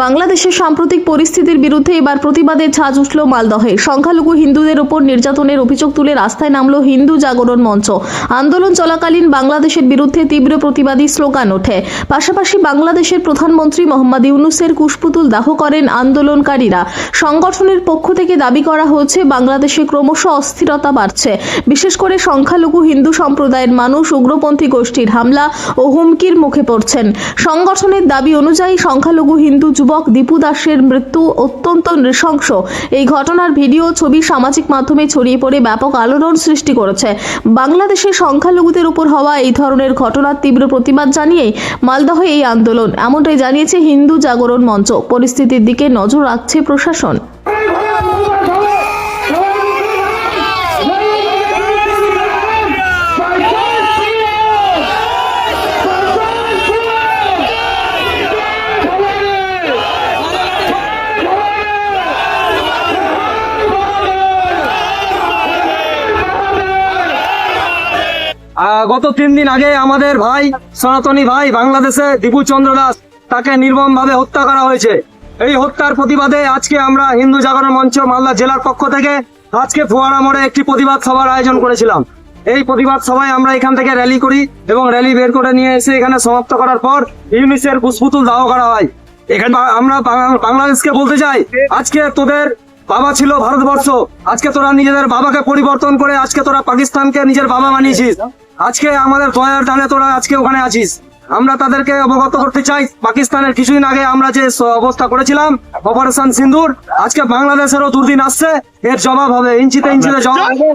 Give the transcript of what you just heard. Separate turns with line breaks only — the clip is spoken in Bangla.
বাংলাদেশের সাম্প্রতিক পরিস্থিতির বিরুদ্ধে এবার প্রতিবাদের ঝাঁজ উঠল মালদহে। সংখ্যালঘু হিন্দুদের উপর নির্যাতনের অভিযোগ তুলে রাস্তায় নামল হিন্দু জাগরণ মঞ্চ। আন্দোলন চলাকালীন বাংলাদেশের বিরুদ্ধে তীব্র প্রতিবাদী স্লোগান ওঠে। পাশাপাশি বাংলাদেশের প্রধানমন্ত্রী মোহাম্মদ ইউনূসের কুশপুতুল দাহ করেন আন্দোলনকারীরা। সংগঠনের পক্ষ থেকে দাবি করা হয়েছে, বাংলাদেশে ক্রমশ অস্থিরতা বাড়ছে। বিশেষ করে সংখ্যালঘু হিন্দু সম্প্রদায়ের মানুষ উগ্রপন্থী গোষ্ঠীর হামলা ও হুমকির মুখে পড়ছেন। সংগঠনের দাবি অনুযায়ী সংখ্যালঘু হিন্দু যুবক দীপু দাসের মৃত্যু অত্যন্ত নৃশংস। এই ঘটনার ভিডিও ছবি সামাজিক মাধ্যমে ছড়িয়ে পড়ে ব্যাপক আলোড়ন সৃষ্টি করেছে। বাংলাদেশের সংখ্যালঘুদের উপর হওয়া এই ধরনের ঘটনার তীব্র প্রতিবাদ জানিয়েই মালদহে এই আন্দোলন, এমনটাই জানিয়েছে হিন্দু জাগরণ মঞ্চ। পরিস্থিতির দিকে নজর রাখছে প্রশাসন।
গত 3 দিন আগে আমাদের ভাই সনাতনী ভাই বাংলাদেশে দীপু চন্দ্র দাস, তাকে নির্মমভাবে হত্যা করা হয়েছে। এই হত্যার প্রতিবাদে আজকে আমরা হিন্দু জাগরণ মঞ্চ মালদা জেলার পক্ষ থেকে আজকে ফোয়ারা মোড়ে একটি প্রতিবাদ সভার আয়োজন করেছিলাম। এই প্রতিবাদ সভায় আমরা এখান থেকে র্যালি করি এবং র্যালি বের করে নিয়ে এসে এখানে সমাপ্ত করার পর ইউনূসের কুশপুতুল দাহ করা হয়। এখানে আমরা বাংলাদেশকে বলতে চাই, আজকে তোদের বাবা ছিল ভারতবর্ষ, আজকে তোরা নিজেদের বাবাকে পরিবর্তন করে আজকে তোরা পাকিস্তানকে নিজের বাবা বানিয়েছিস। আজকে আমাদের দয়ার টানে তোরা আজকে ওখানে আছিস। আমরা তাদেরকে অবগত করতে চাই, পাকিস্তানের কিছুদিন আগে আমরা যে অবস্থা করেছিলাম অপারেশন সিন্দুর, আজকে বাংলাদেশেরও দুর্দিন আসছে, এর জবাব হবে, ইঞ্চিতে ইঞ্চিতে জবাব হবে।